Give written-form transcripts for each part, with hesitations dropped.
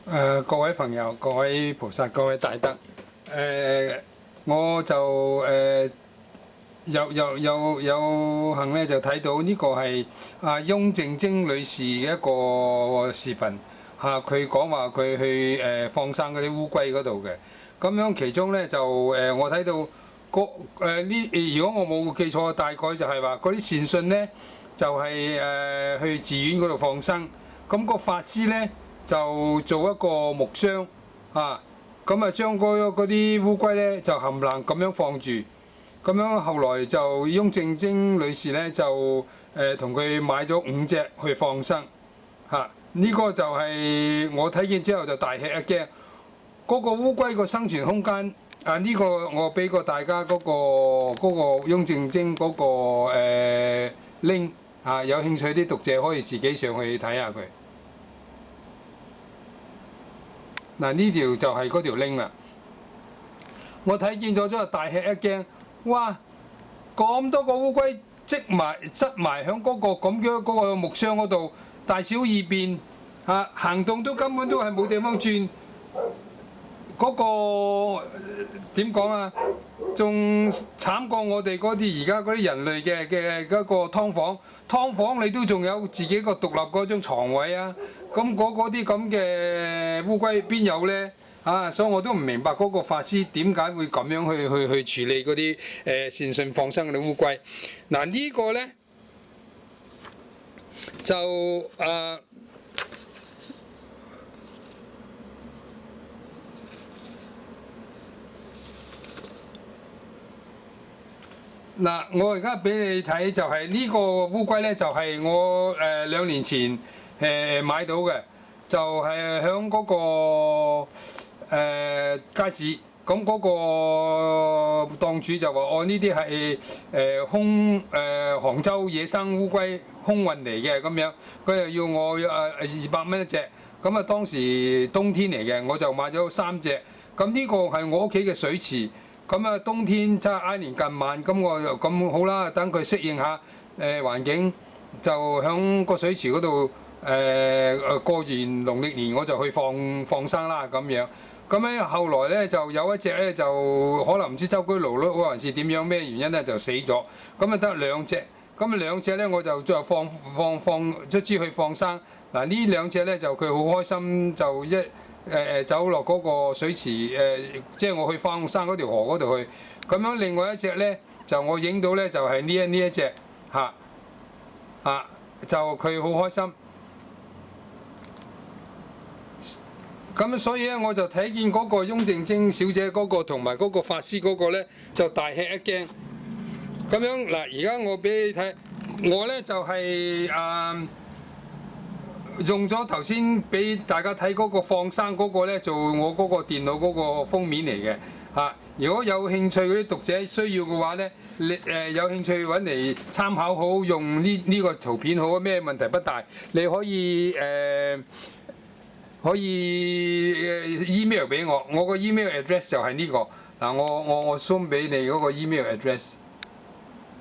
各位朋友、各位菩薩、各位大德，我就有幸咧就睇到呢個係翁靜晶女士嘅一個視頻嚇，佢講話佢去放生嗰啲烏龜嗰度嘅，咁樣其中咧就我睇到如果我冇記錯，大概就係話嗰啲善信咧就係去寺院嗰度放生，咁個法師咧就做一個木箱啊，咁將嗰啲烏龜咧就冚唪唥咁樣放住，咁樣後來就翁靜晶女士咧就同佢買咗5隻去放生嚇，呢個就係我睇見之後就大吃一驚，嗰個烏龜個生存空間呢個我俾過大家嗰個翁靜晶嗰個link 有興趣啲讀者可以自己上去睇下佢。嗱，呢條就係嗰條 link 啦，我睇見咗之後大吃一驚，哇！咁多個烏龜擠埋喺嗰個咁樣嗰個木箱嗰度，大小二便行動都根本都係冇地方轉，嗰個點講啊？仲慘過我哋嗰啲而家嗰啲人類嘅嗰個劏房你都仲有自己個獨立嗰張牀位啊！咁嗰啲咁嘅烏龜邊有呢？所以我都唔明白嗰個法師點解會咁樣去處理嗰啲善信放生嗰啲烏龜。嗱，呢個呢，就嗱，我而家俾你睇就係呢個烏龜呢，就係我2年前買到嘅，就係響嗰個街市，咁嗰個檔主就話：哦，呢啲係杭州野生烏龜空運嚟嘅咁樣，佢又要我200蚊一隻，咁當時冬天嚟嘅，我就買咗3隻，咁呢個係我屋企嘅水池。咁冬天即係挨年近晚，咁我就咁好啦，等佢適應下環境，就響個水池嗰度過完農曆年我就去放生啦咁樣。咁咧後來咧就有一隻咧就可能唔知周居勞碌還是點樣咩原因咧就死咗，咁得2隻，咁2隻咧我就再放卒之去放生。嗱，呢2隻咧就佢好開心，就走落嗰個水池即係我去放生嗰條河嗰度去。咁樣另外一隻咧就我影到咧就係呢一隻就佢好開心。咁所以咧我就睇見嗰個翁靜晶小姐嗰個同埋嗰個法師嗰個咧就大吃一驚。咁樣嗱，而家我俾你睇，我咧就係用咗頭先俾大家睇嗰個放生嗰個咧做我嗰個電腦嗰個封面嚟嘅嚇。如果有興趣嗰啲讀者需要嘅話咧，你有興趣揾嚟參考好，用呢個圖片好，咩問題不大。你可以email 俾我，我個 email address 就係呢個嗱，我 show 俾你嗰個 email address。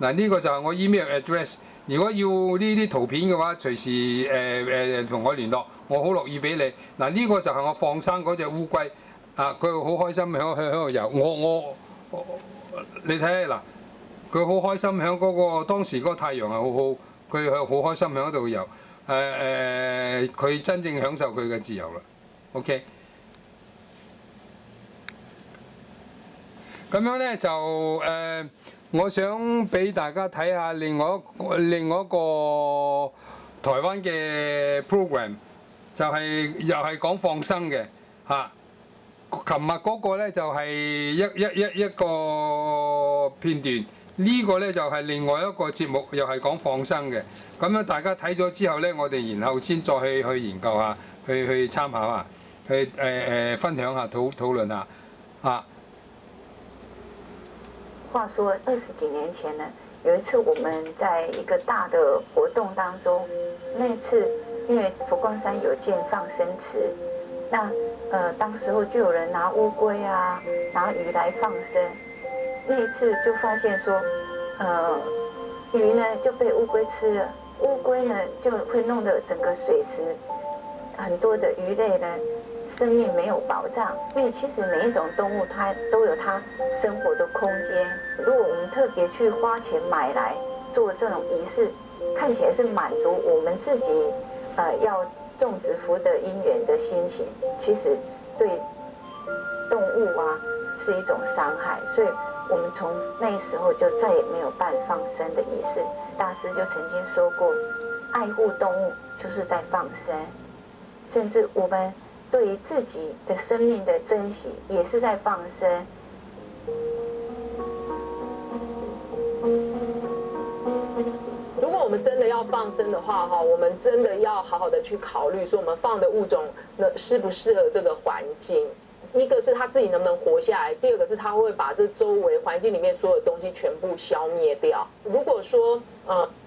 嗱，呢個就係我 email address。如果要呢啲圖片嘅話，隨時同我聯絡，我好樂意俾你。嗱，呢個就係我放生嗰隻烏龜，佢好開心喺度游。你睇下嗱，佢好開心喺嗰個當時嗰個太陽係好好，佢好開心喺度游。佢真正享受佢嘅自由啦。OK， 咁樣咧就我想俾大家睇下另外一個台灣嘅 program， 就係又係講放生嘅嚇。琴日嗰個咧就係一個片段，呢個咧就係另外一個節目，又係講放生嘅。咁樣大家睇咗之後咧，我哋然後先再去研究下，去參考下，去分享下討論下啊。話說20幾年前呢，有一次我們在一個大的活動當中，那一次因為佛光山有建放生池，那當時候就有人拿烏龜啊、拿魚來放生，那一次就發現說，魚呢就被烏龜吃了，烏龜呢就會弄得整個水池很多的魚類呢生命没有保障，因为其实每一种动物它都有它生活的空间。如果我们特别去花钱买来做这种仪式，看起来是满足我们自己要种植福德因缘的心情，其实对动物啊是一种伤害。所以我们从那时候就再也没有办放生的仪式。大师就曾经说过，爱护动物就是在放生，甚至我们对于自己的生命的珍惜也是在放生。如果我们真的要放生的话，我们真的要好好的去考虑，说我们放的物种适不适合这个环境。一个是他自己能不能活下来，第二个是他会把这周围环境里面所有东西全部消灭掉。如果说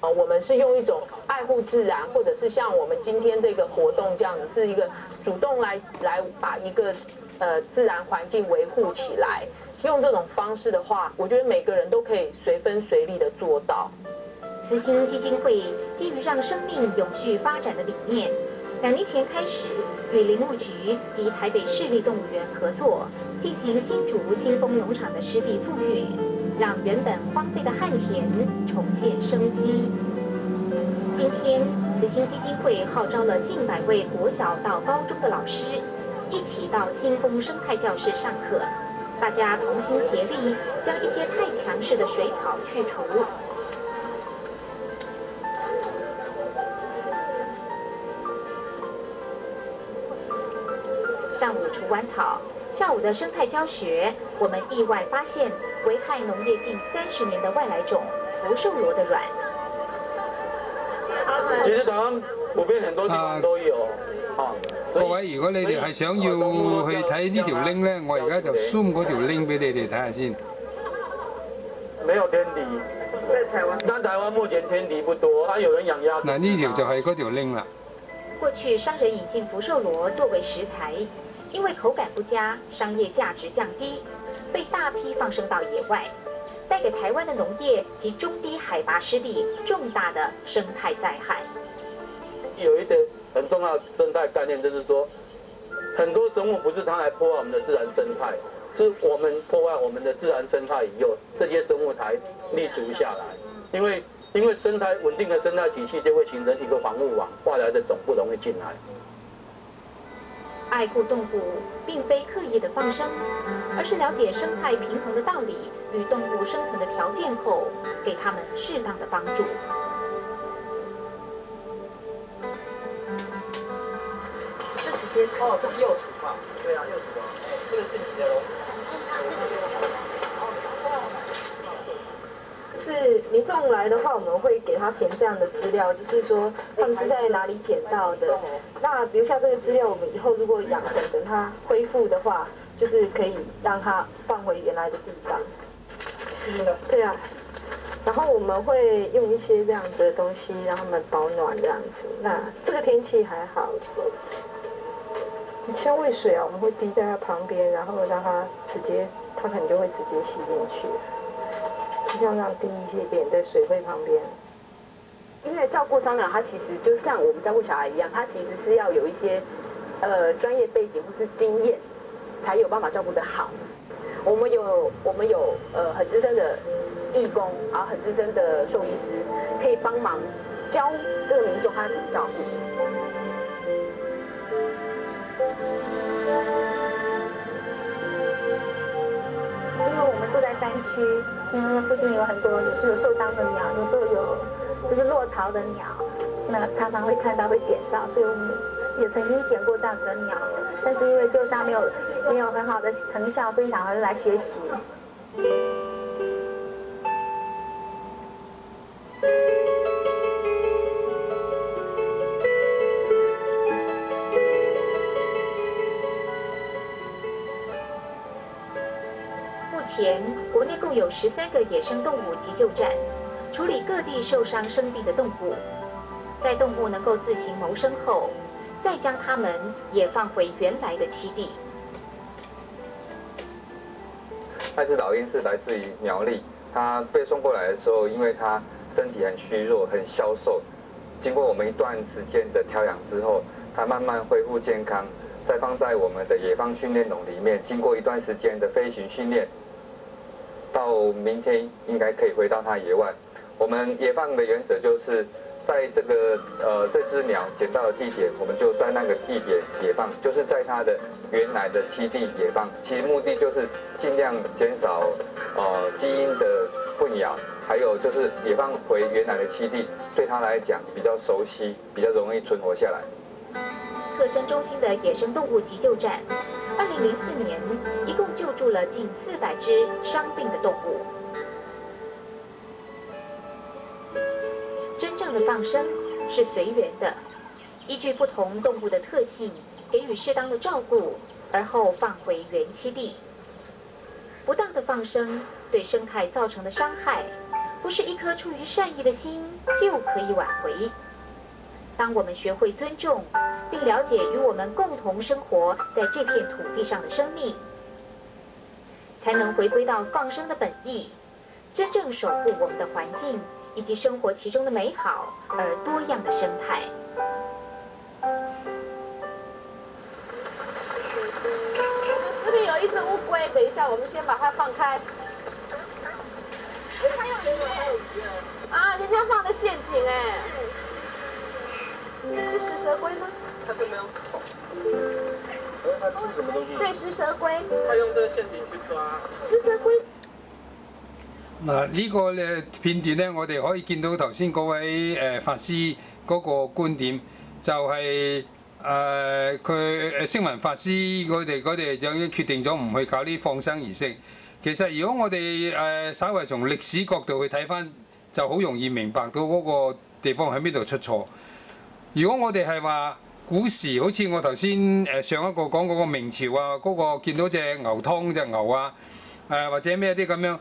我们是用一种爱护自然，或者是像我们今天这个活动这样子，是一个主动来把一个自然环境维护起来，用这种方式的话，我觉得每个人都可以随分随力的做到。慈心基金会基于让生命永续发展的理念，2年前开始与林务局及台北市立动物园合作，进行新竹新丰农场的湿地复育，让原本荒废的旱田重现生机。今天，慈心基金会号召了近100位国小到高中的老师，一起到新丰生态教室上课。大家同心协力，将一些太强势的水草去除。上午除完草，下午的生态教学，我们意外发现危害農業近30年的外來種福壽螺的卵。其實台灣普遍很多地方都有，各位，如果你哋係想要去睇呢條 link 咧，我而家就 zoom 嗰條 link 俾你哋睇下先。沒有天敵，但台灣目前天敵不多，有人養鴨。嗱，呢條就係嗰條 link 啦。過去商人引進福壽螺作為食材，因為口感不佳，商業價值降低，被大批放生到野外，帶給台灣的農業及中低海拔濕地重大的生態災害。有一個很重要的生態概念，就是說，很多生物不是它來破壞我們的自然生態，是我們破壞我們的自然生態以後，這些生物才立足下來。因為生態穩定的生態體系就會形成一個防護網，外來的種不容易進來。愛護動物並非刻意的放生，而是了解生態平衡的道理與動物生存的條件後，給它們適當的幫助。是直接哦，是幼雏嘛？对啊，幼雏啊，这个是你的咯。是民众来的话，我们会给他填这样的资料，就是说他们是在哪里捡到的。那留下这个资料，我们以后如果养成等它恢复的话，就是可以让它放回原来的地方。对啊。然后我们会用一些这样的东西让他们保暖这样子。那这个天气还好。像喂水啊，我们会滴在它旁边，然后让它它可能就会直接吸进去。就像让滴一些点在水杯旁边。因为照顾商鸟，它其实就像我们照顾小孩一样，它其实是要有一些专业背景或是经验，才有办法照顾得好。我们有很资深的义工，然后很资深的兽医师，可以帮忙教这个民众他怎么照顾。因为我们住在山区，附近有很多有时候有受伤的鸟，有时候有就是落巢的鸟，那常常会看到会捡到，所以我们也曾经捡过这样子的鸟，但是因为救伤没有很好的成效，所以想要来学习。目前，国内共有13个野生动物急救站，处理各地受伤生病的动物。在动物能够自行谋生后，再将它们也放回原来的栖地。那只老鹰是来自于苗栗，它被送过来的时候，因为它身体很虚弱、很消瘦，经过我们一段时间的调养之后，它慢慢恢复健康，再放在我们的野放训练笼里面，经过一段时间的飞行训练，到明天应该可以回到它野外。我们野放的原则就是在这个这只鸟捡到的地点，我们就在那个地点野放，就是在它的原来的栖地野放。其实目的就是尽量减少基因的混淆，还有就是野放回原来的栖地，对它来讲比较熟悉，比较容易存活下来。特生中心的野生动物急救站，2004年一共救助了近400只伤病的动物。真正的放生是随缘的，依据不同动物的特性，给予适当的照顾，而后放回原栖地。不当的放生对生态造成的伤害，不是一颗出于善意的心就可以挽回。当我们学会尊重，并了解与我们共同生活在这片土地上的生命，才能回归到放生的本意，真正守护我们的环境以及生活其中的美好而多样的生态。这边有一只乌龟，等一下我们先把它放开。它有鱼啊，人家放的陷阱哎。是食蛇龟吗？它是没有口。它吃什么东西？对，食蛇龜。它用這個陷阱去抓。食蛇龜。嗱，呢個咧片段咧，我哋可以見到頭先嗰位法師嗰個觀點，就係佢星雲法師佢哋就已經決定咗唔去搞啲放生儀式。其實如果我哋稍為從歷史角度去睇翻，就好容易明白到嗰個地方喺邊度出錯。如果我哋係話古時，好似我頭先上一個講嗰個明朝啊，嗰個見到隻牛湯隻牛啊，或者咩啲咁樣，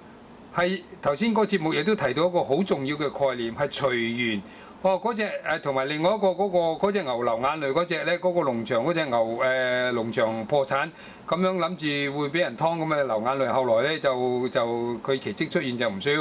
係頭先個節目亦都提到一個好重要嘅概念，係隨緣。嗰隻同埋另外一個嗰隻牛流眼淚嗰隻咧，嗰個農場嗰隻牛農場破產，咁樣諗住會俾人劏咁嘅流眼淚，後來咧就佢奇蹟出現，就唔需要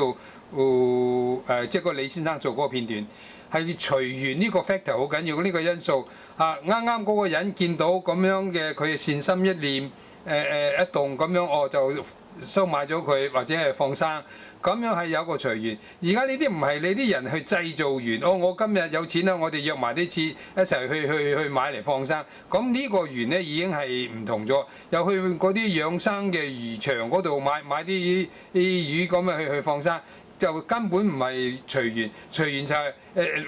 即係個李先生做嗰個片段。係隨緣呢個 factor 好緊要，呢個因素啊，啱啱嗰個人見到咁樣嘅佢善心一念一動咁樣，就收買咗佢或者係放生，咁樣係有個隨緣。而家呢啲唔係你啲人去製造緣，我今日有錢啦，我哋約埋啲錢一齊去買嚟放生，咁呢個緣咧已經係唔同咗。又去嗰啲養生嘅魚場嗰度買啲魚咁樣去放生。就根本唔係隨緣，隨緣就係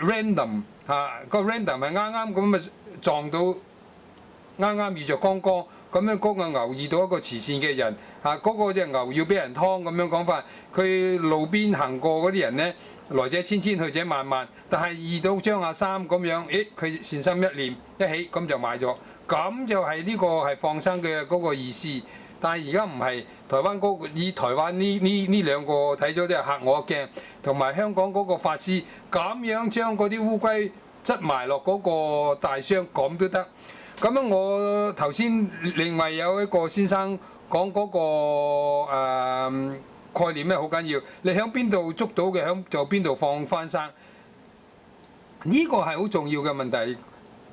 random 個 random 係啱咁咪撞到啱遇着剛剛咁樣，嗰個牛遇到一個慈善嘅人嗰個隻牛要俾人劏咁樣講法，佢路邊行過嗰啲人咧，來者千千去者萬萬，但係遇到張亞三咁樣，佢善心一念一起咁就買咗，咁就係呢個係放生嘅嗰個意思。但係而家唔係台灣以台灣呢兩個睇咗真係嚇我一驚，同埋香港嗰個法師咁樣將嗰啲烏龜執埋落嗰個大箱咁都得。咁樣我頭先另外有一個先生講嗰個概念咧好緊要，你喺邊度捉到嘅喺就邊度放翻生，呢個係好重要嘅問題。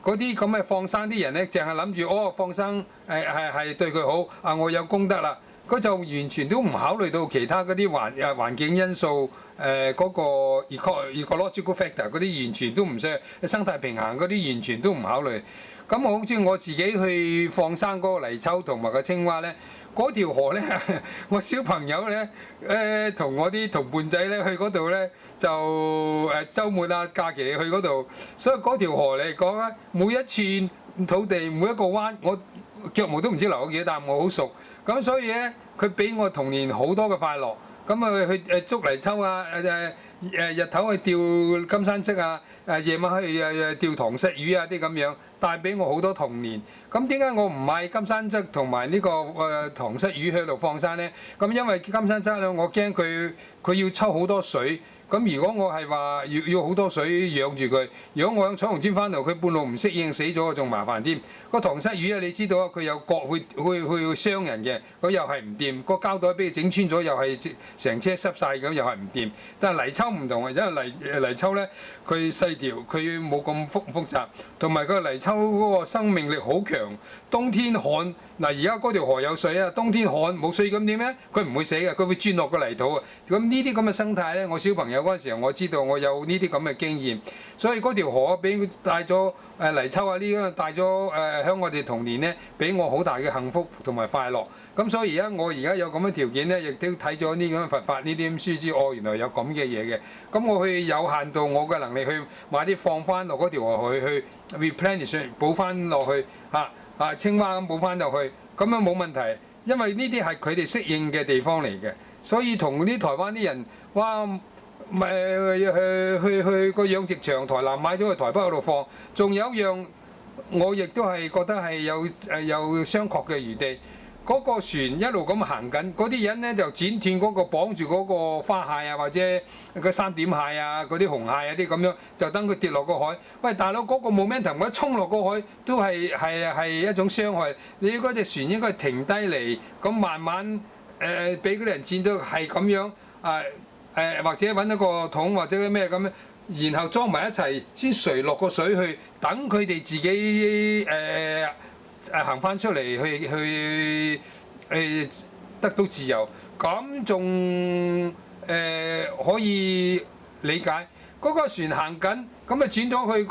嗰啲咁嘅放生啲人咧，淨係諗住放生係對佢好我有功德啦，佢就完全都唔考慮到其他嗰啲環境因素嗰個 ecological factor 嗰啲完全都唔需要，生態平衡嗰啲完全都唔考慮。咁好似我自己去放生嗰個泥鰍同埋個青蛙咧，嗰條河咧，我小朋友咧同我啲同伴仔咧去嗰度咧，就週末啊假期去嗰度，所以嗰條河嚟講咧，每一寸土地每一個灣，我腳毛都唔知流咗幾多啖，我好熟。咁所以咧，佢俾我童年好多嘅快樂。咁去捉泥鰍啊，日頭去釣金山鯽啊，夜晚去釣塘虱魚啊啲咁樣，帶俾我好多童年。咁點解我唔買金山鯽同埋呢個塘虱魚喺度放生咧？咁因為金山鯽咧，我驚佢要抽好多水，咁如果我係話要好多水養住佢，如果我喺彩虹村翻嚟，佢半路唔適應死咗，仲麻煩添。個塘虱魚啊，你知道啊，佢有角會傷人嘅，佢又係唔掂。個膠袋俾佢整穿咗，又係成車濕晒咁，又係唔掂。但係泥鰍唔同啊，因為泥鰍咧，佢細條，佢冇咁複雜，同埋佢泥鰍嗰個生命力好強。冬天旱嗱，而家嗰條河有水啊，冬天旱冇水咁點咧？佢唔會死嘅，佢會鑽落個泥土啊。咁呢啲咁嘅生態咧，我小朋友嗰陣時候我知道，我有呢啲咁嘅經驗，所以嗰條河俾佢帶咗泥鰍啊呢啲帶咗喺我哋童年咧，俾我好大嘅幸福同埋快樂。咁所以我而家有咁嘅條件咧，亦都睇咗呢咁嘅佛法呢啲書知，原來有咁嘅嘢嘅。咁我去有限度我嘅能力去買啲放翻落嗰條河去 replenish 補翻落去青蛙咁補翻落去，咁樣冇問題，因為呢啲係佢哋適應嘅地方嚟嘅。所以同啲台灣啲人，哇，咪去個養殖場台南買咗去台北嗰度放。仲有一樣，我亦都係覺得係有商榷嘅餘地。嗰個船一路咁行緊，嗰啲人咧就剪斷嗰個綁住嗰個花蟹啊，或者個三點蟹啊，嗰啲紅蟹啊啲咁樣，就等佢跌落個海。喂，大佬嗰個 momentum 一衝落個海，都係一種傷害。你嗰隻船應該停低嚟，咁慢慢俾嗰啲人佔到係咁樣或者揾一個桶或者咩咁樣，然後裝埋一齊先垂落個水去，等佢哋自己行翻出嚟去得到自由，咁仲可以理解。嗰個船行緊，咁啊轉咗去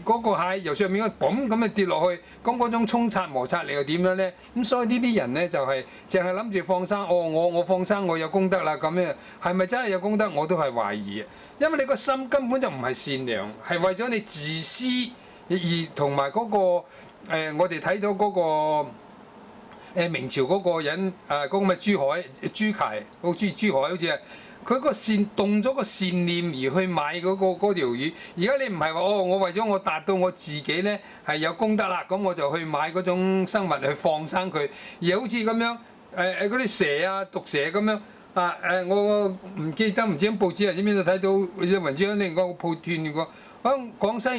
嗰個蟹由上面一嘣咁啊跌落去，咁嗰種衝刷摩擦力又點樣咧？咁所以呢啲人咧就係淨係諗住放生，我放生我有功德啦咁樣，係咪真係有功德？我都係懷疑，因為你個心根本就唔係善良，係為咗你自私而同埋嗰個我哋睇到嗰個明朝嗰個人嗰個咩朱凱，好似朱凱好似係。佢個善動咗個善念而去買嗰條魚，而家你唔係話我為咗我達到我自己咧係有功德啦，咁我就去買嗰種生物去放生佢，而好似咁樣嗰啲蛇啊毒蛇咁樣我唔記得唔知喺報紙啊邊度睇到有文章另個報斷個喺廣西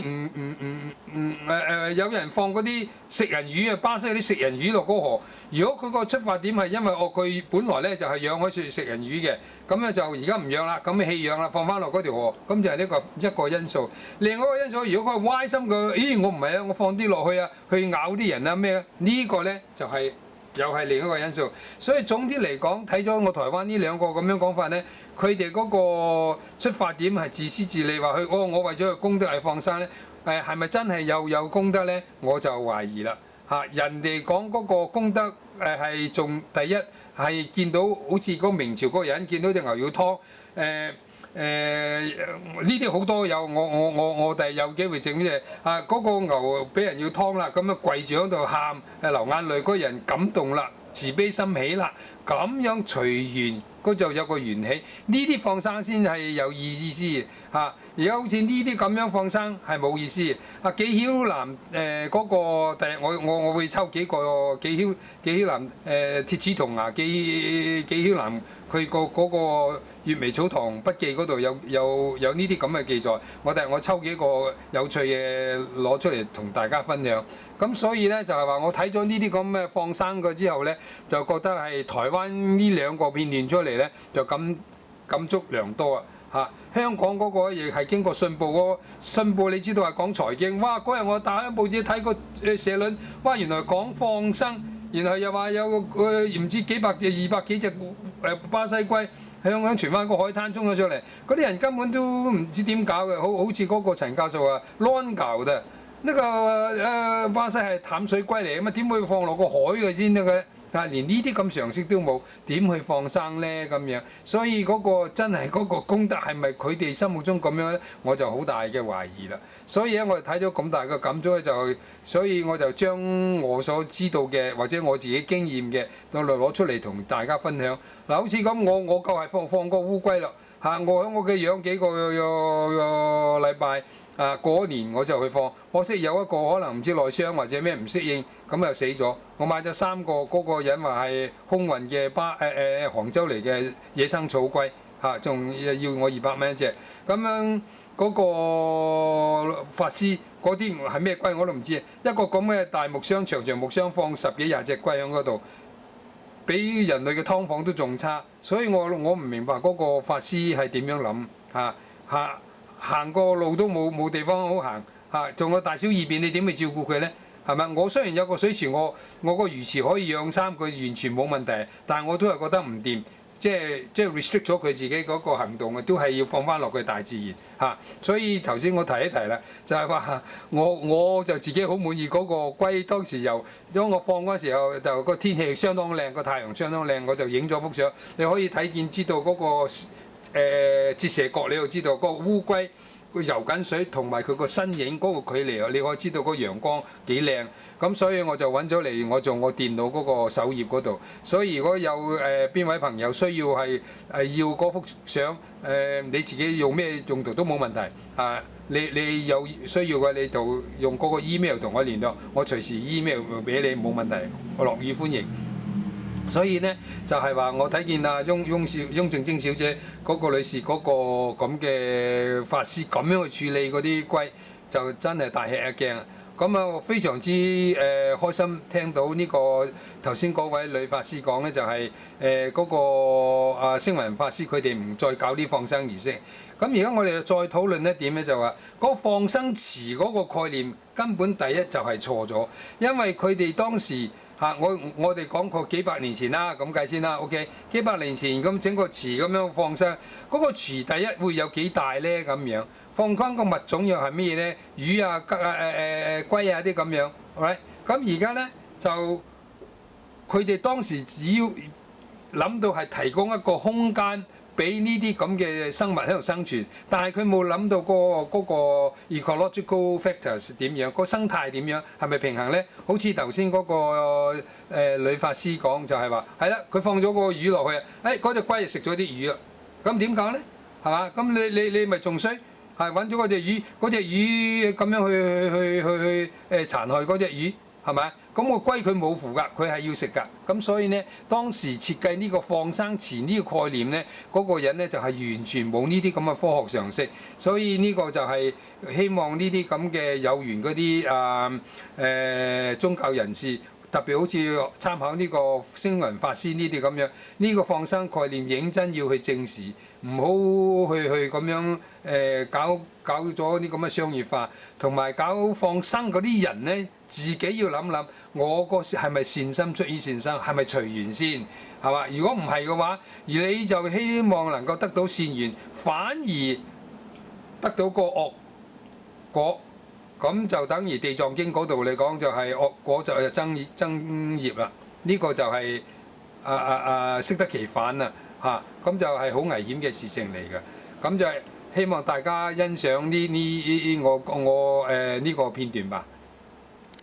有人放嗰啲食人魚啊，巴西嗰啲食人魚落嗰河。如果佢個出發點係因為佢本來咧就係養開食人魚嘅，咁咧就而家唔養啦，咁棄養啦，放翻落嗰條河，咁就係呢一個因素。另外一個因素，如果佢係歪心佢，我唔係啊，我放啲落去啊，去咬啲人啊咩？呢個咧就係又係另一個因素。所以總之嚟講，睇咗我台灣呢兩個咁樣講法咧。佢哋嗰個出發點係自私自利，話佢我為咗個功德係放生咧，係咪真係有功德咧？我就懷疑啦嚇。人哋講嗰個功德係仲第一係見到好似嗰明朝嗰個人見到隻牛要劏呢啲好多有我哋有機會整嘅嗰個牛俾人要劏啦，咁樣跪住喺度喊流眼淚，嗰個人感動啦，慈悲心起啦，咁樣隨緣。嗰就有個緣起，呢啲放生先係有意思嚇。而家好似呢啲咁樣放生係冇意思。紀曉嵐嗰個第日我會抽幾個紀曉嵐鐵齒銅牙紀曉嵐佢嗰個月眉草堂筆記嗰度有呢啲咁嘅記載。我抽幾個有趣嘅攞出嚟同大家分享。咁所以咧就係話我睇咗呢啲咁嘅放生過之後咧，就覺得係台灣呢兩個片段出嚟咧，就感觸良多啊嚇！香港嗰個亦係經過信報信報你知道係講財經，哇！嗰日我打開報紙睇個社論，哇！原來講放生，然後又話有唔知幾百隻200幾隻巴西龜向荃灣個海灘衝咗上嚟，嗰啲人根本都唔知點搞嘅，好似嗰個陳教授啊亂搞嘅。呢個巴西係淡水龜嚟啊嘛，點會放落個海嘅先得嘅？但係連呢啲咁常識都冇，點去放生咧咁樣？所以嗰個真係嗰個功德係咪佢哋心目中咁樣咧？我就好大嘅懷疑啦。所以咧，我哋睇咗咁大嘅感觸咧，所以我就將我所知道嘅或者我自己經驗嘅，攞出嚟同大家分享。嗱，好似咁，我夠係放個烏龜啦嚇，我喺我嘅養幾個禮拜。過年我就去放，可惜有一個可能唔知內傷或者咩唔適應，咁又死咗。我買咗3個，嗰個人話係空運嘅杭州嚟嘅野生草龜嚇，仲要我200蚊一隻。咁樣嗰個法師嗰啲係咩龜我都唔知。一個咁嘅大木箱、長木箱放10幾20隻龜喺嗰度，比人類嘅劏房都仲差。所以我唔明白嗰個法師係點樣諗嚇。行個路都冇地方好行嚇，仲有大小二便，你點去照顧佢咧？係咪？我雖然有個水池，我個魚池可以養3個，完全冇問題，但係我都係覺得唔掂，即係 restrict 咗佢自己嗰個行動嘅，都係要放翻落去大自然嚇。所以頭先我提一提啦，就係話我就自己好滿意嗰個龜。當時當我放嗰時候，就個天氣相當靚，個太陽相當靚，我就影咗幅相。你可以睇見知道嗰個折射角，你就知道嗰個烏龜佢游緊水同埋佢個身影嗰個距離，你可以知道個陽光幾靚。咁所以我就揾咗嚟，我做我電腦嗰個首頁嗰度。所以如果有邊位朋友需要係要嗰幅相，你自己用咩用途都冇問題啊！你有需要嘅你就用嗰個 email 同我聯絡，我隨時 email 俾你冇問題，我樂意歡迎。所以呢，就係話我睇見啊翁靜晶小姐嗰個女士嗰個咁嘅法師咁樣去處理嗰啲龜，就真係大吃一驚。咁啊，非常之開心聽到呢個頭先嗰位女法師講呢，就係嗰個星雲法師佢哋唔再搞啲放生儀式。咁而家我哋再討論一點呢，就話嗰個放生池嗰個概念根本第一就係錯咗，因為佢哋當時我哋講過幾百年前啦，咁計先啦 ，OK， 幾百年前咁整個池咁樣放生，嗰個池第一會有幾大呢？咁樣放翻個物種又係咩呢？魚啊、龜啊啲咁樣，係咪？咁而家呢，就佢哋當時只要諗到係提供一個空間俾呢啲咁嘅生物喺度生存，但係佢冇諗到嗰個 ecological factors 點樣，個生態點樣，係咪平衡呢？好似頭先嗰個女法師講就係話，係啦，佢放咗個魚落去，嗰隻龜就食咗啲魚啦，咁點講呢？係嘛？咁你咪仲衰，係揾咗嗰隻魚咁樣去殘害嗰隻魚，係咪？咁個龜佢冇符㗎，佢係要食㗎。咁所以呢，當時設計呢個放生池呢個概念呢，嗰個人呢就係完全冇呢啲咁嘅科學常識。所以呢個就係希望呢啲咁嘅有緣嗰啲宗教人士，特別好似參考呢個星雲法師呢啲咁樣，呢個放生概念認真要去正視，唔好去咁樣搞咗啲咁嘅商業化，同埋搞放生嗰啲人呢，自己要諗諗，我個係咪善心出於善心，係咪隨緣先，係嘛？如果唔係嘅話，而你就希望能夠得到善緣，反而得到個惡果，咁就等於地藏經嗰度嚟講就係惡果就增業啦。呢個就係適得其反啦嚇，咁就係好危險嘅事情嚟嘅。咁就係希望大家欣賞我呢個片段吧。